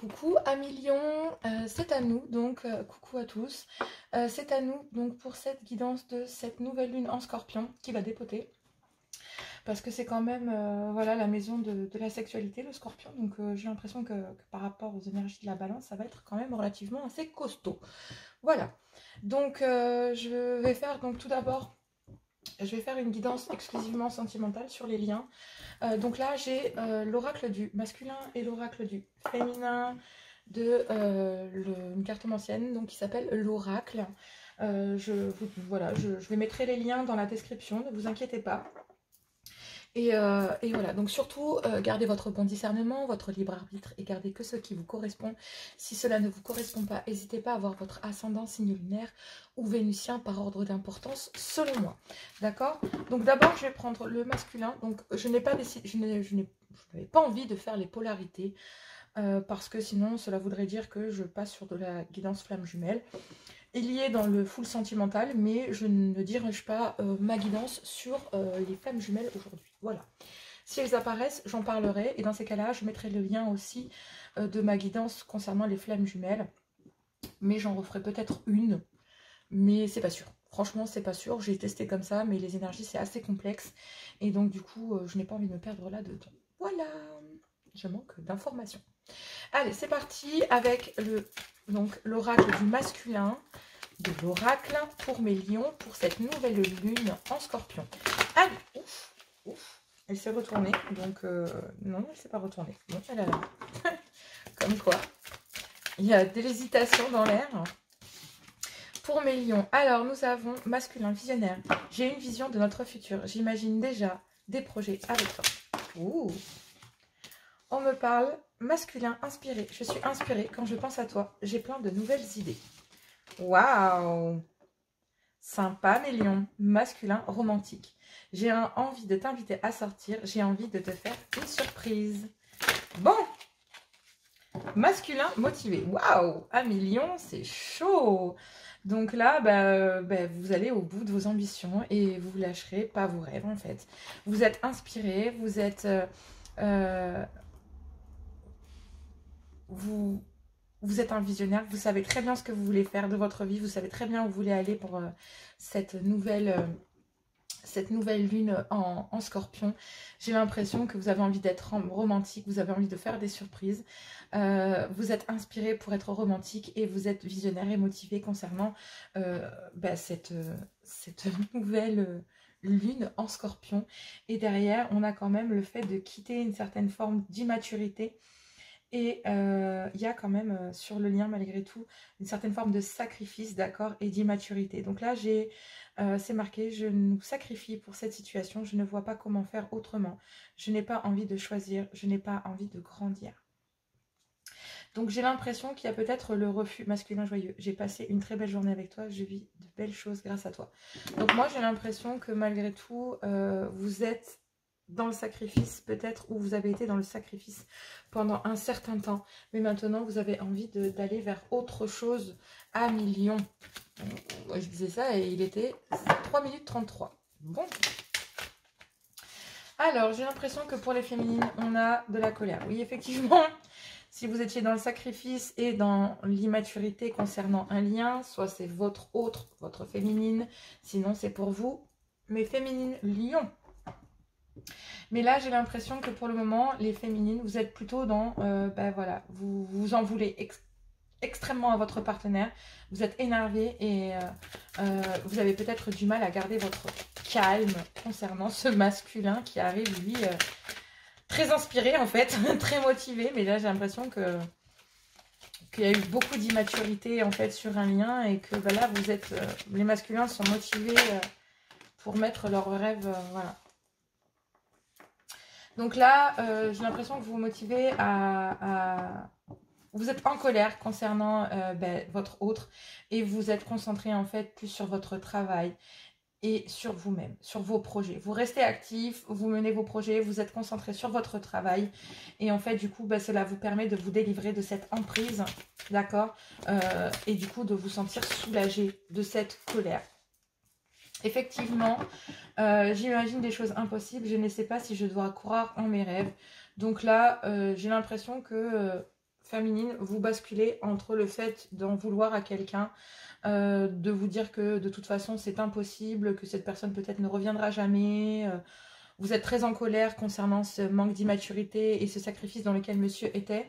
coucou à millions, c'est à nous, donc coucou à tous. C'est à nous donc pour cette guidance de cette nouvelle lune en scorpion qui va dépoter. Parce que c'est quand même voilà, la maison de la sexualité, le scorpion. Donc j'ai l'impression que par rapport aux énergies de la balance, ça va être quand même relativement assez costaud. Voilà. Donc je vais faire donc tout d'abord, je vais faire une guidance exclusivement sentimentale sur les liens. Donc là, j'ai l'oracle du masculin et l'oracle du féminin de une cartomancienne donc, qui s'appelle l'oracle. Voilà, je vais mettre les liens dans la description, ne vous inquiétez pas. Et voilà, donc surtout, gardez votre bon discernement, votre libre arbitre et gardez que ce qui vous correspond. Si cela ne vous correspond pas, n'hésitez pas à voir votre ascendant signe lunaire ou vénusien par ordre d'importance, selon moi. D'accord? Donc d'abord, je vais prendre le masculin. Donc je n'ai pas décidé, je n'avais pas envie de faire les polarités parce que sinon, cela voudrait dire que je passe sur de la guidance flamme jumelle. Il y est dans le full sentimental, mais je ne dirige pas ma guidance sur les flammes jumelles aujourd'hui. Voilà. Si elles apparaissent, j'en parlerai. Et dans ces cas-là, je mettrai le lien aussi de ma guidance concernant les flammes jumelles. Mais j'en referai peut-être une. Mais c'est pas sûr. Franchement, c'est pas sûr. J'ai testé comme ça, mais les énergies, c'est assez complexe. Et donc, du coup, je n'ai pas envie de me perdre là-dedans. Voilà. Je manque d'informations. Allez, c'est parti avec l'oracle du masculin, de l'oracle pour mes lions, pour cette nouvelle lune en scorpion. Allez, ouf, ouf, elle s'est retournée, donc non, elle ne s'est pas retournée. Donc elle est là. Comme quoi, il y a de l'hésitation dans l'air. Pour mes lions, alors nous avons masculin visionnaire. J'ai une vision de notre futur. J'imagine déjà des projets avec toi. Ouh. On me parle masculin inspiré. Je suis inspirée quand je pense à toi. J'ai plein de nouvelles idées. Waouh! Sympa, mes lions. Masculin romantique. J'ai envie de t'inviter à sortir. J'ai envie de te faire une surprise. Bon! Masculin motivé. Waouh! Ah, mes lions, c'est chaud! Donc là, vous allez au bout de vos ambitions et vous lâcherez pas vos rêves, en fait. Vous êtes inspiré, vous êtes... Vous êtes un visionnaire, vous savez très bien ce que vous voulez faire de votre vie, vous savez très bien où vous voulez aller pour cette nouvelle lune en scorpion. J'ai l'impression que vous avez envie d'être romantique, vous avez envie de faire des surprises. Vous êtes inspiré pour être romantique et vous êtes visionnaire et motivé concernant cette nouvelle lune en scorpion. Et derrière, on a quand même le fait de quitter une certaine forme d'immaturité. Et il y a quand même sur le lien, malgré tout, une certaine forme de sacrifice, d'accord, et d'immaturité. Donc là, c'est marqué, je nous sacrifie pour cette situation, je ne vois pas comment faire autrement. Je n'ai pas envie de choisir, je n'ai pas envie de grandir. Donc j'ai l'impression qu'il y a peut-être le refus masculin joyeux. J'ai passé une très belle journée avec toi, je vis de belles choses grâce à toi. Donc moi, j'ai l'impression que malgré tout, vous êtes dans le sacrifice peut-être, ou vous avez été dans le sacrifice pendant un certain temps, mais maintenant vous avez envie d'aller vers autre chose à millions. Je disais ça et il était 3 minutes 33. Bon. Alors, j'ai l'impression que pour les féminines, on a de la colère. Oui, effectivement, si vous étiez dans le sacrifice et dans l'immaturité concernant un lien, soit c'est votre féminine, sinon c'est pour vous, mes féminines lions. Mais là, j'ai l'impression que pour le moment, les féminines, vous êtes plutôt dans, voilà, vous en voulez extrêmement à votre partenaire. Vous êtes énervé et vous avez peut-être du mal à garder votre calme concernant ce masculin qui arrive, lui, très inspiré en fait, très motivé. Mais là, j'ai l'impression qu'il y a eu beaucoup d'immaturité en fait sur un lien et que là, vous êtes, les masculins sont motivés pour mettre leurs rêves, voilà. Donc là, j'ai l'impression que vous vous motivez vous êtes en colère concernant votre autre et vous êtes concentré en fait plus sur votre travail et sur vous-même, sur vos projets. Vous restez actif, vous menez vos projets, vous êtes concentré sur votre travail et en fait du coup cela vous permet de vous délivrer de cette emprise, d'accord, et du coup de vous sentir soulagé de cette colère. Effectivement, j'imagine des choses impossibles. Je ne sais pas si je dois croire en mes rêves. Donc là, j'ai l'impression que féminine, vous basculez entre le fait d'en vouloir à quelqu'un, de vous dire que de toute façon c'est impossible, que cette personne peut-être ne reviendra jamais. Vous êtes très en colère concernant ce manque d'immaturité et ce sacrifice dans lequel monsieur était.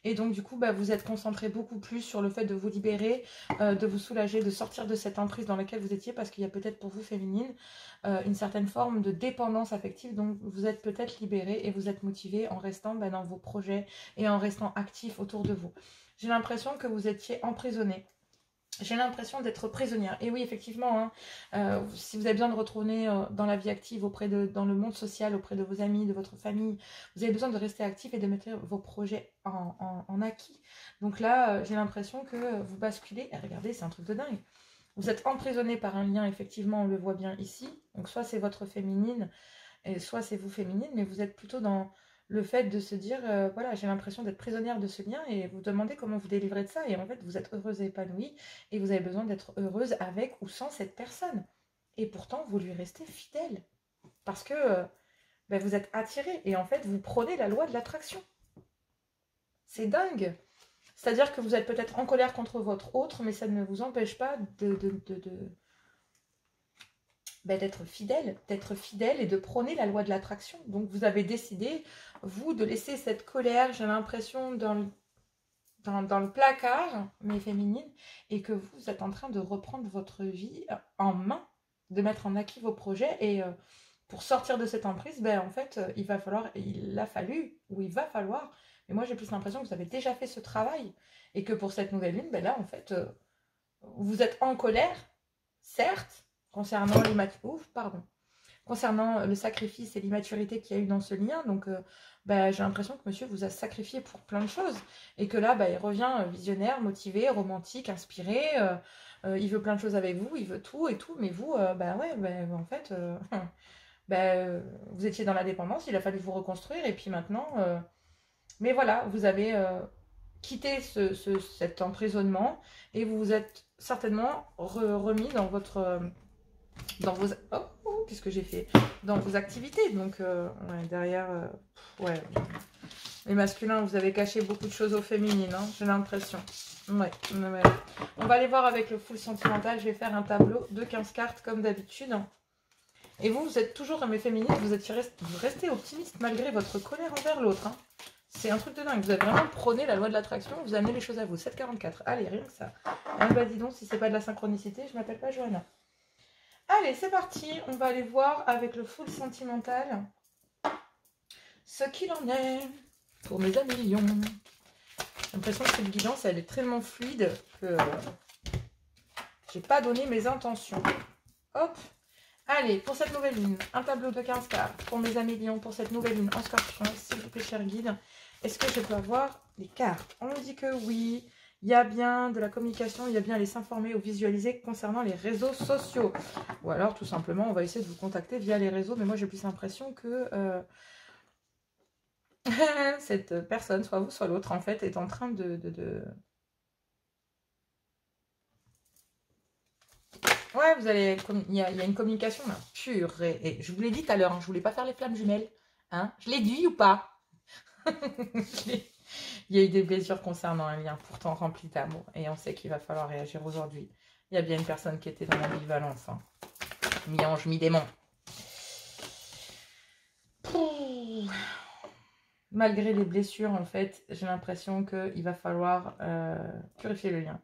Et donc du coup, bah, vous êtes concentré beaucoup plus sur le fait de vous libérer, de vous soulager, de sortir de cette emprise dans laquelle vous étiez, parce qu'il y a peut-être pour vous féminine une certaine forme de dépendance affective. Donc vous êtes peut-être libéré et vous êtes motivé en restant bah, dans vos projets et en restant actif autour de vous. J'ai l'impression que vous étiez emprisonné. J'ai l'impression d'être prisonnière. Et oui, effectivement, hein, si vous avez besoin de retourner dans la vie active, dans le monde social, auprès de vos amis, de votre famille, vous avez besoin de rester actif et de mettre vos projets en acquis. Donc là, j'ai l'impression que vous basculez. Et regardez, c'est un truc de dingue. Vous êtes emprisonné par un lien, effectivement, on le voit bien ici. Donc soit c'est votre féminine, et soit c'est vous féminine, mais vous êtes plutôt dans le fait de se dire, voilà, j'ai l'impression d'être prisonnière de ce lien, et vous demandez comment vous délivrez de ça, et en fait, vous êtes heureuse et épanouie, et vous avez besoin d'être heureuse avec ou sans cette personne. Et pourtant, vous lui restez fidèle, parce que ben, vous êtes attiré, et en fait, vous prônez la loi de l'attraction. C'est dingue. C'est-à-dire que vous êtes peut-être en colère contre votre autre, mais ça ne vous empêche pas d'être fidèle et de prôner la loi de l'attraction. Donc vous avez décidé, vous, de laisser cette colère, j'ai l'impression, dans le placard, mais féminine, et que vous êtes en train de reprendre votre vie en main, de mettre en acquis vos projets, et pour sortir de cette emprise, ben, en fait, il va falloir, mais moi j'ai plus l'impression que vous avez déjà fait ce travail, et que pour cette nouvelle lune, ben là, en fait, vous êtes en colère, certes, concernant le sacrifice et l'immaturité qu'il y a eu dans ce lien. Donc, bah, j'ai l'impression que monsieur vous a sacrifié pour plein de choses. Et que là, bah, il revient visionnaire, motivé, romantique, inspiré. Il veut plein de choses avec vous, il veut tout et tout. Mais vous, bah ouais, bah, en fait, vous étiez dans la dépendance, il a fallu vous reconstruire. Et puis maintenant, mais voilà, vous avez quitté cet emprisonnement et vous vous êtes certainement remis dans votre... dans vos... Oh, qu'est-ce que j'ai fait? Dans vos activités. Donc, ouais, derrière... ouais. Les masculins, vous avez caché beaucoup de choses aux féminines, hein, j'ai l'impression. Ouais, ouais. On va aller voir avec le full sentimental. Je vais faire un tableau de 15 cartes comme d'habitude. Et vous, vous êtes toujours, mes féminines, vous restez optimiste malgré votre colère envers l'autre. Hein. C'est un truc de dingue. Vous avez vraiment prôné la loi de l'attraction. Vous amenez les choses à vous. 7,44. Allez, rien que ça. Ah bah dis donc, si c'est pas de la synchronicité, je m'appelle pas Johanna. Allez, c'est parti. On va aller voir avec le full sentimental ce qu'il en est pour mes amis lions. J'ai l'impression que cette guidance, elle est tellement fluide que j'ai pas donné mes intentions. Hop. Allez, pour cette nouvelle lune, un tableau de 15 cartes pour mes amis lions, pour cette nouvelle lune en scorpion, s'il vous plaît, cher guide. Est-ce que je peux avoir les cartes? On me dit que oui. Il y a bien de la communication, il y a bien les s'informer ou visualiser concernant les réseaux sociaux. Ou alors, tout simplement, on va essayer de vous contacter via les réseaux. Mais moi, j'ai plus l'impression que cette personne, soit vous, soit l'autre, en fait, est en train de... Ouais, vous allez... Il y a une communication, là. Purée. Et je vous l'ai dit tout à l'heure, hein, je voulais pas faire les flammes jumelles. Hein, je l'ai dit ou pas? Il y a eu des blessures concernant un lien pourtant rempli d'amour. Et on sait qu'il va falloir réagir aujourd'hui. Il y a bien une personne qui était dans l'ambivalence. Hein. Mi-ange, mi-démon. Malgré les blessures, en fait, j'ai l'impression qu'il va falloir purifier le lien.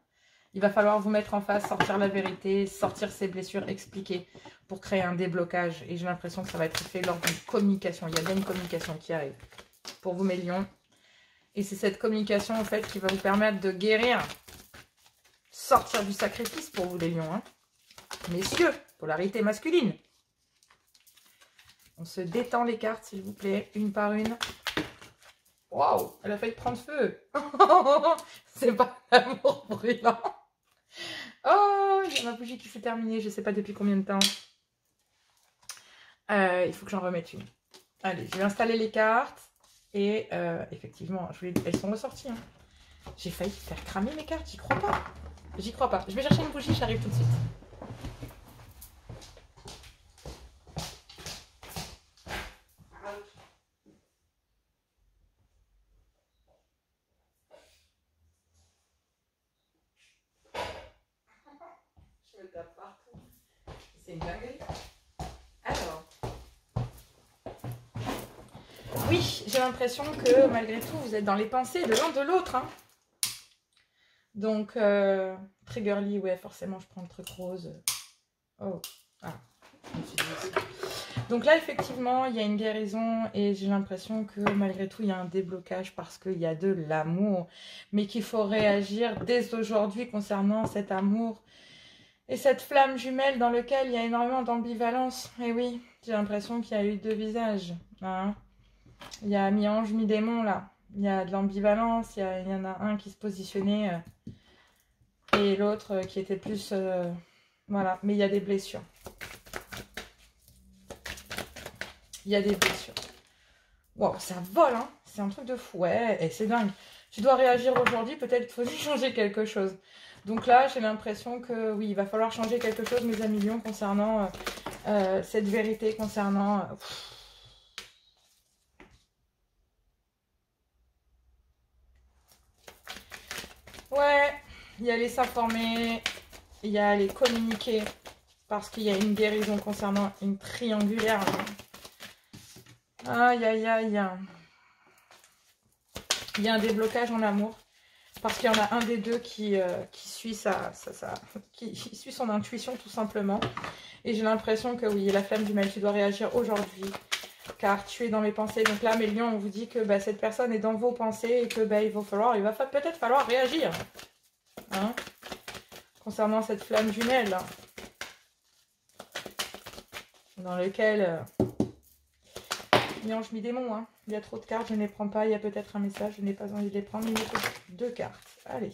Il va falloir vous mettre en face, sortir la vérité, sortir ces blessures, expliquer pour créer un déblocage. Et j'ai l'impression que ça va être fait lors d'une communication. Il y a bien une communication qui arrive pour vous, mes lions. Et c'est cette communication, en fait, qui va vous permettre de guérir, sortir du sacrifice pour vous, les lions. Hein. Messieurs, polarité masculine. On se détend les cartes, s'il vous plaît, une par une. Waouh, elle a failli prendre feu. C'est pas l'amour brûlant. Oh, il y a ma bougie qui s'est terminée, je sais pas depuis combien de temps. Il faut que j'en remette une. Allez, je vais installer les cartes. Et effectivement, elles sont ressorties. Hein. J'ai failli faire cramer mes cartes, j'y crois pas. J'y crois pas. Je vais chercher une bougie, j'arrive tout de suite. tape partout. C'est une dinguerie. Alors. Oui, j'ai l'impression que malgré tout, vous êtes dans les pensées de l'un de l'autre. Hein. Donc, Triggerly, ouais, forcément, je prends le truc rose. Oh, ah. Donc là, effectivement, il y a une guérison et j'ai l'impression que malgré tout, il y a un déblocage parce qu'il y a de l'amour. Mais qu'il faut réagir dès aujourd'hui concernant cet amour et cette flamme jumelle dans lequel il y a énormément d'ambivalence. Et oui, j'ai l'impression qu'il y a eu deux visages. Hein. Il y a mi-ange, mi-démon là. Il y a de l'ambivalence, il y en a un qui se positionnait et l'autre qui était plus... voilà, mais il y a des blessures. Il y a des blessures. Wow, ça vole, hein. C'est un truc de fou. Ouais, et c'est dingue. Tu dois réagir aujourd'hui, peut-être qu'il faut changer quelque chose. Donc là, j'ai l'impression que oui, il va falloir changer quelque chose, mes amis lions, concernant cette vérité, concernant... Ouais, il y a les s'informer, il y a les communiquer, parce qu'il y a une guérison concernant une triangulaire. Aïe, aïe, aïe. Il y a un déblocage en amour, parce qu'il y en a un des deux qui suit qui suit son intuition tout simplement. Et j'ai l'impression que oui, la flamme du mal, tu dois réagir aujourd'hui, car tu es dans mes pensées. Donc là, mes lions, on vous dit que bah, cette personne est dans vos pensées et que bah, il va peut-être falloir réagir. Hein, concernant cette flamme jumelle dans lequel mi-ange mi-démon, hein. Il y a trop de cartes, je ne les prends pas. Il y a peut-être un message, je n'ai pas envie de les prendre, mais il y a que deux cartes. Allez.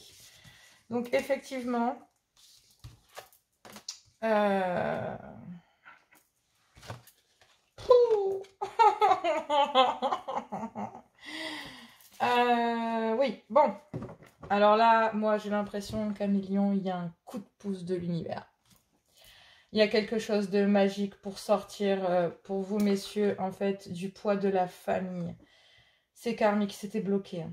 Donc effectivement, oui, bon. Alors là, moi j'ai l'impression qu'à Million, il y a un coup de pouce de l'univers. Il y a quelque chose de magique pour sortir, pour vous messieurs, en fait, du poids de la famille. C'est karmique, c'était bloqué.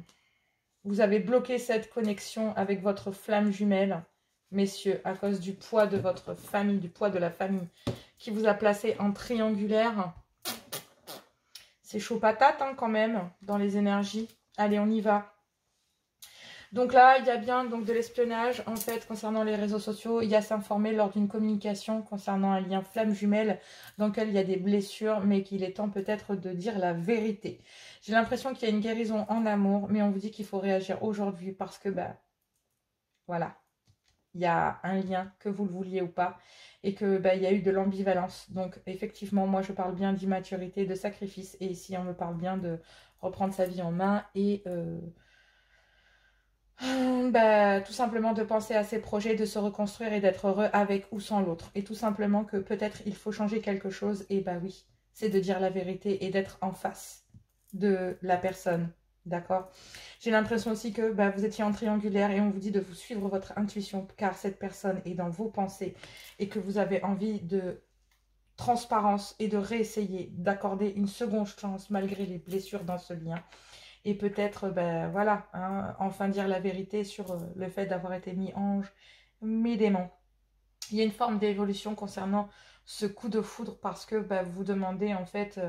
Vous avez bloqué cette connexion avec votre flamme jumelle, messieurs, à cause du poids de votre famille, du poids de la famille, qui vous a placé en triangulaire. C'est chaud patate, hein, quand même, dans les énergies. Allez, on y va. Donc là, il y a bien donc, de l'espionnage, en fait, concernant les réseaux sociaux. Il y a s'informer lors d'une communication concernant un lien flamme jumelle dans lequel il y a des blessures, mais qu'il est temps peut-être de dire la vérité. J'ai l'impression qu'il y a une guérison en amour, mais on vous dit qu'il faut réagir aujourd'hui parce que, bah, voilà, il y a un lien, que vous le vouliez ou pas, et que bah, il y a eu de l'ambivalence. Donc, effectivement, moi, je parle bien d'immaturité, de sacrifice, et ici, on me parle bien de reprendre sa vie en main et... bah, tout simplement de penser à ses projets, de se reconstruire et d'être heureux avec ou sans l'autre. Et tout simplement que peut-être il faut changer quelque chose. Et bah oui, c'est de dire la vérité et d'être en face de la personne. D'accord? J'ai l'impression aussi que bah, vous étiez en triangulaire et on vous dit de vous suivre votre intuition car cette personne est dans vos pensées et que vous avez envie de transparence et de réessayer d'accorder une seconde chance malgré les blessures dans ce lien. Et peut-être, ben voilà, hein, enfin dire la vérité sur le fait d'avoir été mi-ange, mi-démon. Il y a une forme d'évolution concernant ce coup de foudre parce que ben, vous demandez en fait,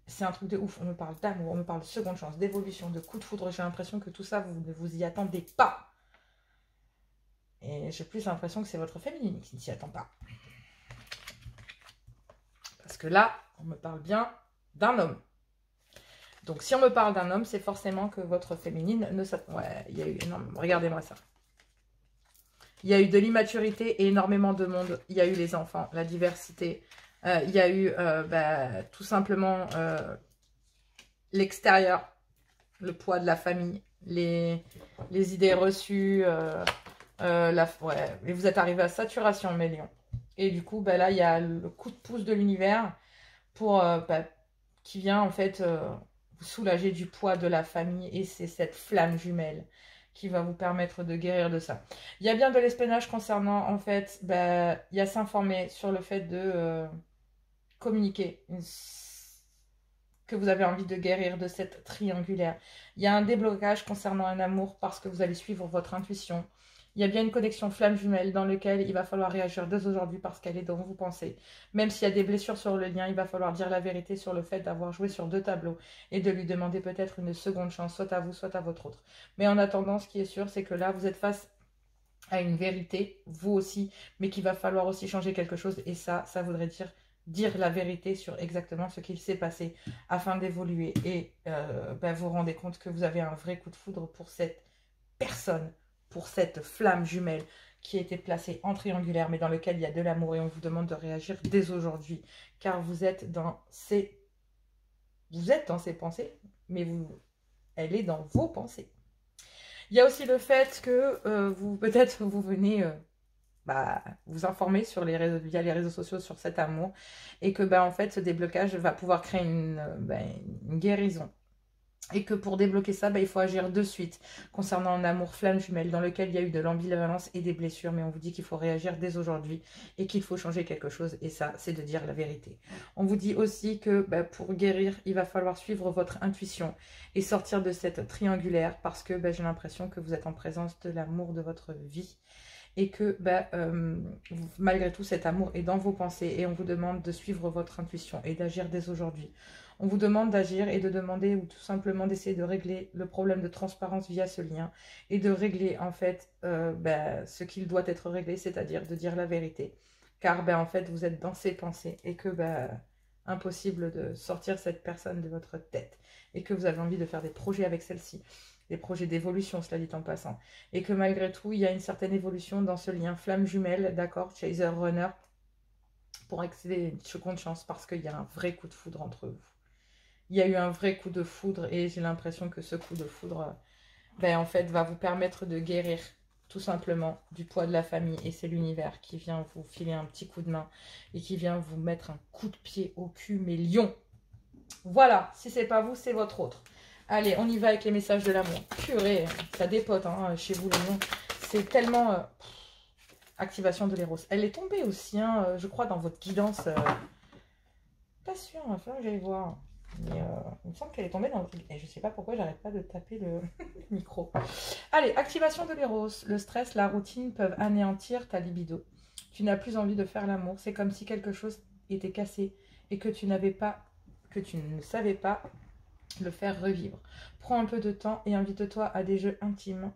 c'est un truc de ouf, on me parle d'amour, on me parle de seconde chance, d'évolution, de coup de foudre. J'ai l'impression que tout ça, vous ne vous y attendez pas. Et j'ai plus l'impression que c'est votre féminine qui ne s'y attend pas. Parce que là, on me parle bien d'un homme. Donc, si on me parle d'un homme, c'est forcément que votre féminine ne s'attend... Ouais, il y a eu énormément... Regardez-moi ça. Il y a eu de l'immaturité et énormément de monde. Il y a eu les enfants, la diversité. Il y a eu bah, tout simplement l'extérieur, le poids de la famille, les idées reçues. Ouais. Et vous êtes arrivé à saturation, mes lions. Et du coup, bah, là, il y a le coup de pouce de l'univers pour bah, qui vient en fait... vous soulager du poids de la famille et c'est cette flamme jumelle qui va vous permettre de guérir de ça. Il y a bien de l'espionnage concernant, en fait, bah, il y a s'informer sur le fait de communiquer que vous avez envie de guérir de cette triangulaire. Il y a un déblocage concernant un amour parce que vous allez suivre votre intuition Il y a bien une connexion flamme jumelle dans laquelle il va falloir réagir dès aujourd'hui parce qu'elle est dans vos pensées. Même s'il y a des blessures sur le lien, il va falloir dire la vérité sur le fait d'avoir joué sur 2 tableaux et de lui demander peut-être une seconde chance, soit à vous, soit à votre autre. Mais en attendant, ce qui est sûr, c'est que là, vous êtes face à une vérité, vous aussi, mais qu'il va falloir aussi changer quelque chose. Et ça voudrait dire la vérité sur exactement ce qu'il s'est passé afin d'évoluer. Et vous vous rendez compte que vous avez un vrai coup de foudre pour cette personne, pour cette flamme jumelle qui a été placée en triangulaire, mais dans lequel il y a de l'amour. Et on vous demande de réagir dès aujourd'hui, car vous êtes dans ses pensées, mais elle est dans vos pensées. Il y a aussi le fait que peut-être vous venez vous informer sur via les réseaux sociaux sur cet amour et que en fait ce déblocage va pouvoir créer une guérison. Et que pour débloquer ça, il faut agir de suite concernant un amour flamme jumelle dans lequel il y a eu de l'ambivalence et des blessures. Mais on vous dit qu'il faut réagir dès aujourd'hui et qu'il faut changer quelque chose. Et ça, c'est de dire la vérité. On vous dit aussi que pour guérir, il va falloir suivre votre intuition et sortir de cette triangulaire parce que j'ai l'impression que vous êtes en présence de l'amour de votre vie. Et que malgré tout, cet amour est dans vos pensées et on vous demande de suivre votre intuition et d'agir dès aujourd'hui. On vous demande d'agir et de demander ou tout simplement d'essayer de régler le problème de transparence via ce lien et de régler en fait ce qu'il doit être réglé, c'est-à-dire de dire la vérité. Car en fait, vous êtes dans ses pensées et que impossible de sortir cette personne de votre tête et que vous avez envie de faire des projets avec celle-ci. Des projets d'évolution, cela dit en passant. Et que malgré tout, il y a une certaine évolution dans ce lien flamme jumelle, d'accord, Chaser Runner, pour accéder à une seconde chance, parce qu'il y a un vrai coup de foudre entre vous. Il y a eu un vrai coup de foudre, et j'ai l'impression que ce coup de foudre, en fait, va vous permettre de guérir, tout simplement, du poids de la famille. Et c'est l'univers qui vient vous filer un petit coup de main, et qui vient vous mettre un coup de pied au cul, mais lion. Voilà, si c'est pas vous, c'est votre autre. Allez, on y va avec les messages de l'amour. Purée, ça dépote hein, chez vous les lions. C'est tellement... activation de l'éros. Elle est tombée aussi, hein, je crois, dans votre guidance. Pas sûr, il va falloir que j'aille voir. Mais il me semble qu'elle est tombée dans le truc. Et je sais pas pourquoi j'arrête pas de taper le micro. Allez, activation de l'éros. Le stress, la routine peuvent anéantir ta libido. Tu n'as plus envie de faire l'amour. C'est comme si quelque chose était cassé et que tu ne savais pas le faire revivre. Prends un peu de temps et invite-toi à des jeux intimes.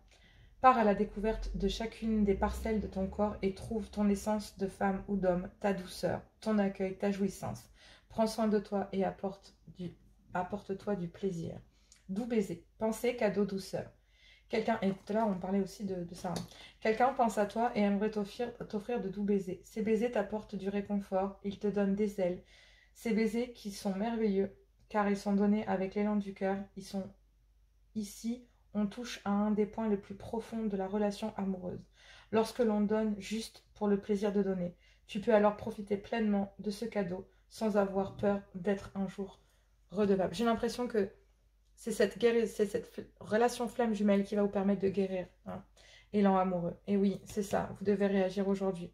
Pars à la découverte de chacune des parcelles de ton corps et trouve ton essence de femme ou d'homme, ta douceur, ton accueil, ta jouissance. Prends soin de toi et apporte-toi du plaisir. Doux baiser, pensée, cadeau, douceur. Quelqu'un, et tout à l'heure on parlait aussi de ça, hein. Quelqu'un pense à toi et aimerait t'offrir de doux baisers. Ces baisers t'apportent du réconfort, ils te donnent des ailes. Ces baisers qui sont merveilleux, car ils sont donnés avec l'élan du cœur, ils sont ici, on touche à un des points les plus profonds de la relation amoureuse. Lorsque l'on donne juste pour le plaisir de donner, tu peux alors profiter pleinement de ce cadeau sans avoir peur d'être un jour redevable. J'ai l'impression que c'est cette relation flamme jumelle qui va vous permettre de guérir élan amoureux. Et oui, c'est ça, vous devez réagir aujourd'hui.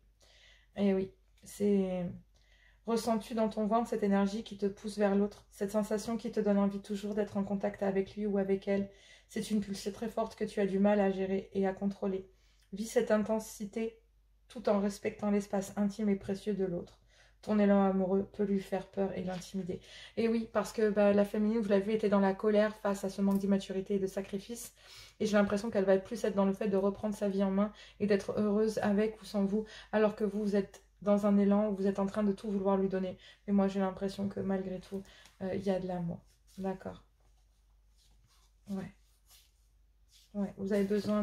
Et oui, c'est... Ressens-tu dans ton ventre cette énergie qui te pousse vers l'autre, cette sensation qui te donne envie toujours d'être en contact avec lui ou avec elle? C'est une pulsée très forte que tu as du mal à gérer et à contrôler. Vis cette intensité tout en respectant l'espace intime et précieux de l'autre. Ton élan amoureux peut lui faire peur et l'intimider. Et oui, parce que la féminine, vous l'avez vu, était dans la colère face à ce manque d'immaturité et de sacrifice. Et j'ai l'impression qu'elle va plus être dans le fait de reprendre sa vie en main et d'être heureuse avec ou sans vous, alors que vous êtes dans un élan où vous êtes en train de tout vouloir lui donner. Mais moi, j'ai l'impression que malgré tout, il y a de l'amour. D'accord. Ouais. Ouais, vous avez besoin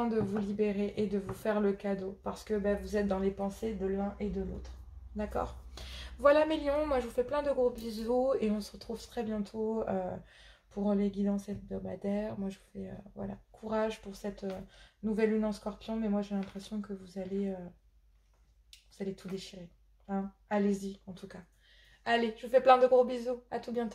de vous libérer et de vous faire le cadeau parce que vous êtes dans les pensées de l'un et de l'autre. D'accord? Voilà mes lions, moi je vous fais plein de gros bisous et on se retrouve très bientôt pour les guidances hebdomadaires. Moi je vous fais voilà, courage pour cette nouvelle lune en scorpion, mais moi j'ai l'impression que vous allez tout déchirer. Hein? Allez-y en tout cas. Allez, je vous fais plein de gros bisous, à tout bientôt.